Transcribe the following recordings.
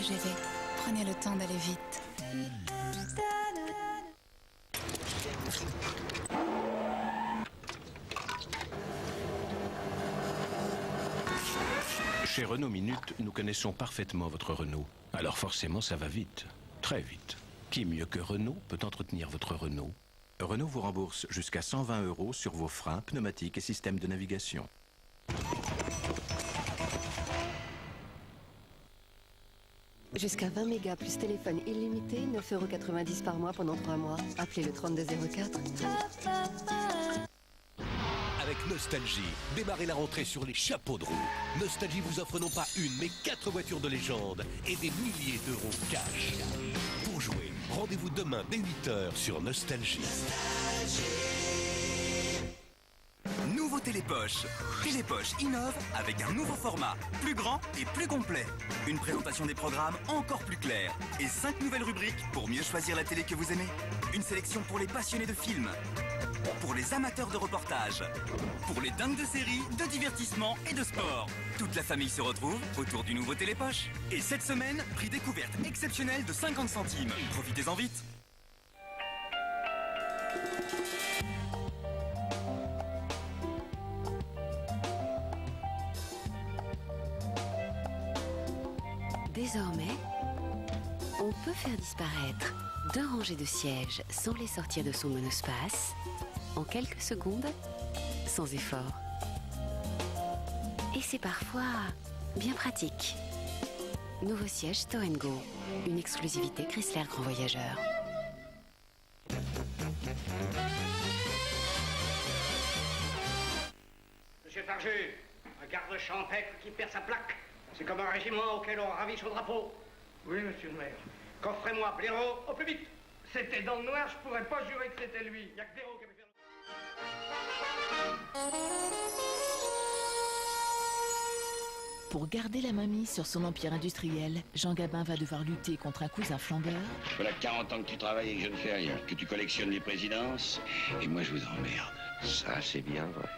TGV. Prenez le temps d'aller vite. Chez Renault Minute, nous connaissons parfaitement votre Renault. Alors forcément, ça va vite. Très vite. Qui mieux que Renault peut entretenir votre Renault? Renault vous rembourse jusqu'à 120 € sur vos freins, pneumatiques et systèmes de navigation. Jusqu'à 20 mégas plus téléphone illimité, 9,90 € par mois pendant 3 mois. Appelez le 3204. Avec Nostalgie, démarrez la rentrée sur les chapeaux de roue. Nostalgie vous offre non pas une, mais 4 voitures de légende et des milliers d'euros cash. Pour jouer, rendez-vous demain dès 8 h sur Nostalgie. Nouveau Télépoche. Télépoche innove avec un nouveau format, plus grand et plus complet. Une présentation des programmes encore plus claire. Et 5 nouvelles rubriques pour mieux choisir la télé que vous aimez. Une sélection pour les passionnés de films, pour les amateurs de reportages, pour les dingues de séries, de divertissement et de sport. Toute la famille se retrouve autour du nouveau Télépoche. Et cette semaine, prix découverte exceptionnel de 50 centimes. Profitez-en vite. Désormais, on peut faire disparaître 2 rangées de sièges sans les sortir de son monospace en quelques secondes, sans effort. Et c'est parfois bien pratique. Nouveau siège Stow & Go, une exclusivité Chrysler Grand Voyageur. Monsieur Farju, un garde champêtre qui perd sa plaque. C'est comme un régiment auquel on ravit son drapeau. Oui, monsieur le maire. Coffrez-moi Blaireau au plus vite. C'était dans le noir, je pourrais pas jurer que c'était lui. Il y a que Blaireau qui a pu faire le... Pour garder la main mise sur son empire industriel, Jean Gabin va devoir lutter contre un cousin flambeur. Voilà 40 ans que tu travailles et que je ne fais rien, que tu collectionnes les présidences, et moi je vous emmerde. Ça, c'est bien vrai.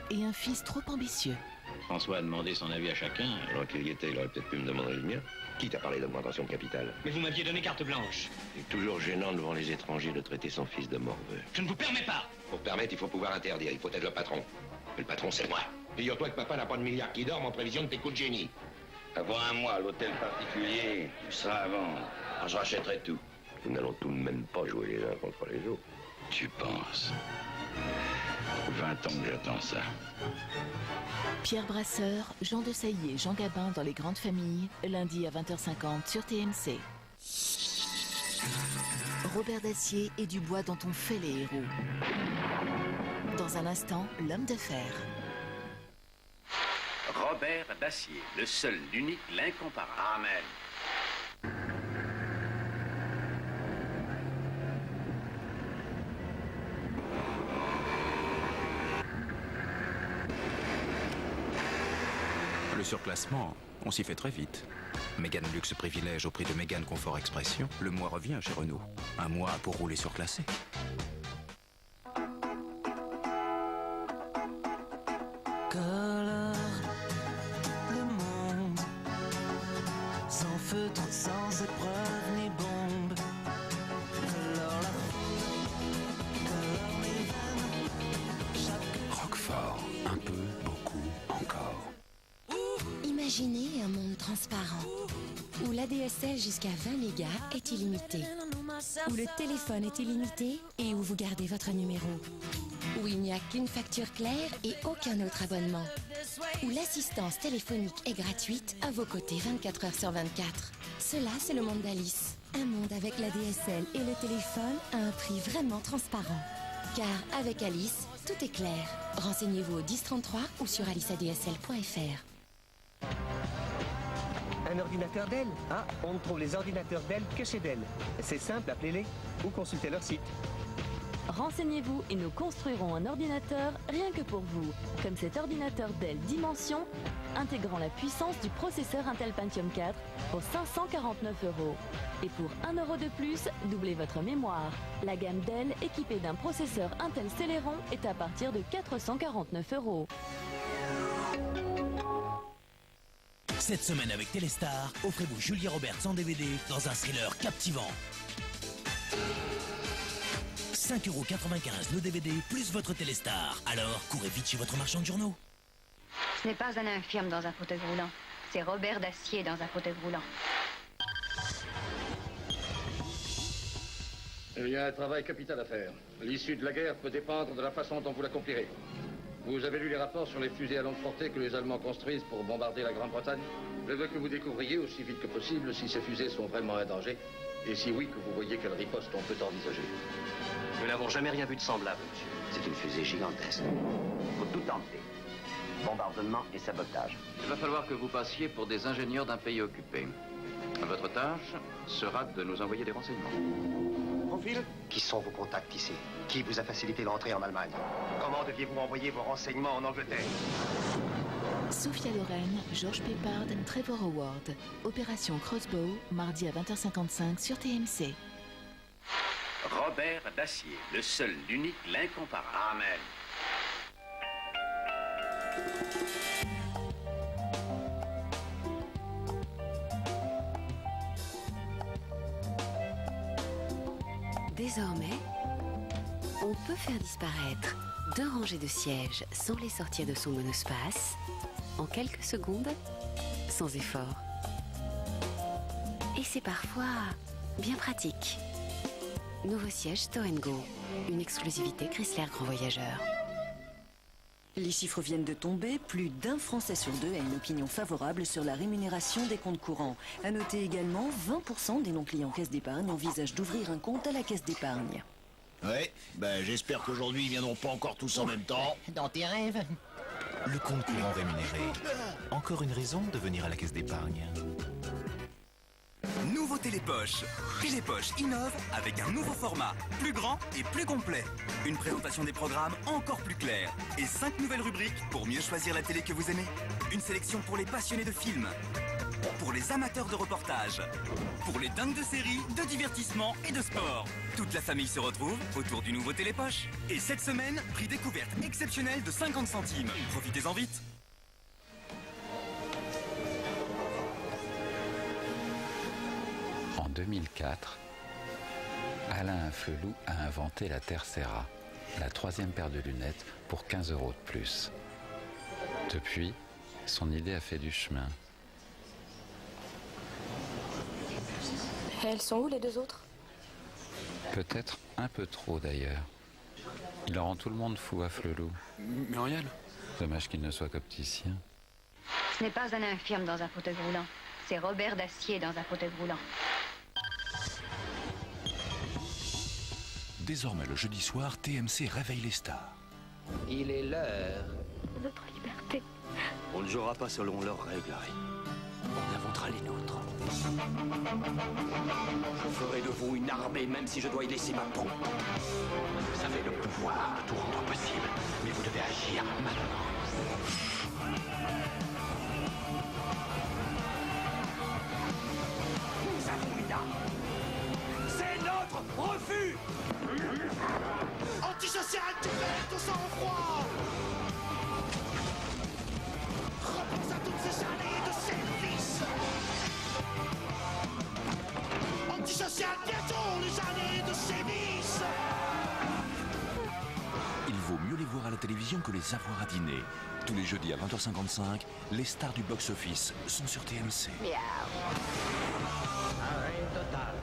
Et un fils trop ambitieux. François a demandé son avis à chacun. Alors qu'il y était, il aurait peut-être pu me demander le mien. Qui t'a parlé d'augmentation de capital? Mais vous m'aviez donné carte blanche. C'est toujours gênant devant les étrangers de traiter son fils de morveux. Je ne vous permets pas. Pour permettre, il faut pouvoir interdire. Il faut être le patron. Et le patron, c'est moi. Figure-toi que papa n'a pas de milliards qui dorment en prévision de tes coups de génie. Avant un mois, à l'hôtel particulier, tu seras à vendre. Alors je rachèterai tout. Nous n'allons tout de même pas jouer les uns contre les autres. Tu penses? 20 ans que j'attends ça. Pierre Brasseur, Jean de Sailly et Jean Gabin dans Les Grandes Familles, lundi à 20h50 sur TMC. Robert Dacier et Dubois dont on fait les héros. Dans un instant, l'homme de fer. Robert Dacier, le seul, l'unique, l'incomparable. Amen. Le surclassement, on s'y fait très vite. Mégane Luxe Privilège au prix de Mégane Confort Expression, le mois revient chez Renault. Un mois pour rouler surclassé. Colore le monde, sans feutre, sans épreuve ni bombe. Colore la foule, colore les veines. Roquefort, un peu, beaucoup, encore. Imaginez un monde transparent, où l'ADSL jusqu'à 20 mégas est illimité, où le téléphone est illimité et où vous gardez votre numéro, où il n'y a qu'une facture claire et aucun autre abonnement, où l'assistance téléphonique est gratuite à vos côtés 24 h sur 24. Cela, c'est le monde d'Alice. Un monde avec l'ADSL et le téléphone à un prix vraiment transparent. Car avec Alice, tout est clair. Renseignez-vous au 1033 ou sur aliceadsl.fr. Un ordinateur Dell? Ah, on ne trouve les ordinateurs Dell que chez Dell. C'est simple, appelez-les ou consultez leur site. Renseignez-vous et nous construirons un ordinateur rien que pour vous, comme cet ordinateur Dell Dimension, intégrant la puissance du processeur Intel Pentium 4 pour 549 €. Et pour 1 € de plus, doublez votre mémoire. La gamme Dell équipée d'un processeur Intel Celeron est à partir de 449 €. Cette semaine avec Téléstar, offrez-vous Julia Roberts en DVD dans un thriller captivant. 5,95 € le DVD plus votre Téléstar. Alors, courez vite chez votre marchand de journaux. Ce n'est pas un infirme dans un fauteuil roulant. C'est Robert Dacier dans un fauteuil roulant. Il y a un travail capital à faire. L'issue de la guerre peut dépendre de la façon dont vous l'accomplirez. Vous avez lu les rapports sur les fusées à longue portée que les Allemands construisent pour bombarder la Grande-Bretagne? Je veux que vous découvriez aussi vite que possible si ces fusées sont vraiment un danger. Et si oui, que vous voyez quelle riposte on peut envisager. Nous n'avons jamais rien vu de semblable, monsieur. C'est une fusée gigantesque. Faut tout tenter. Bombardement et sabotage. Il va falloir que vous passiez pour des ingénieurs d'un pays occupé. Votre tâche sera de nous envoyer des renseignements. Profil? Qui sont vos contacts ici? Qui vous a facilité l'entrée en Allemagne? Comment deviez-vous envoyer vos renseignements en Angleterre? Sophia Loren, Georges Peppard, Trevor Howard. Opération Crossbow, mardi à 20h55 sur TMC. Robert Dacier, le seul, l'unique, l'incomparable. Amen. Désormais, on peut faire disparaître 2 rangées de sièges sans les sortir de son monospace en quelques secondes, sans effort. Et c'est parfois bien pratique. Nouveau siège Stow & Go, une exclusivité Chrysler Grand Voyageur. Les chiffres viennent de tomber, plus d'1 Français sur 2 a une opinion favorable sur la rémunération des comptes courants. À noter également, 20% des non-clients caisse d'épargne envisagent d'ouvrir un compte à la caisse d'épargne. Ouais, ben j'espère qu'aujourd'hui ils viendront pas encore tous en même temps. Dans tes rêves. Le compte courant rémunéré. Encore une raison de venir à la caisse d'épargne. Nouveau Télépoche. Télépoche innove avec un nouveau format, plus grand et plus complet. Une présentation des programmes encore plus claire. Et 5 nouvelles rubriques pour mieux choisir la télé que vous aimez. Une sélection pour les passionnés de films, pour les amateurs de reportages, pour les dingues de séries, de divertissement et de sport. Toute la famille se retrouve autour du nouveau Télépoche. Et cette semaine, prix découverte exceptionnel de 50 centimes. Profitez-en vite. En 2004, Alain Flelou a inventé la Tercera, la 3e paire de lunettes pour 15 € de plus. Depuis, son idée a fait du chemin. Elles sont où les 2 autres? Peut-être un peu trop d'ailleurs. Il en rend tout le monde fou à Flelou. Muriel? Dommage qu'il ne soit qu'opticien. Ce n'est pas un infirme dans un fauteuil roulant. C'est Robert Dacier dans un fauteuil roulant. Désormais, le jeudi soir, TMC réveille les stars. Il est l'heure. Notre liberté. On ne jouera pas selon leurs règles, Harry. On inventera les nôtres. Je ferai de vous une armée, même si je dois y laisser ma peau. Vous avez le pouvoir de tout rendre possible, mais vous devez agir maintenant. Nous avons une arme. C'est notre refus. Antisocial, tu perds ton sang-froid. Repense à toutes ces années de service. Antisocial, bientôt les années de sévices. Il vaut mieux les voir à la télévision que les avoir à dîner. Tous les jeudis à 20h55, les stars du box-office sont sur TMC. Arrêt total.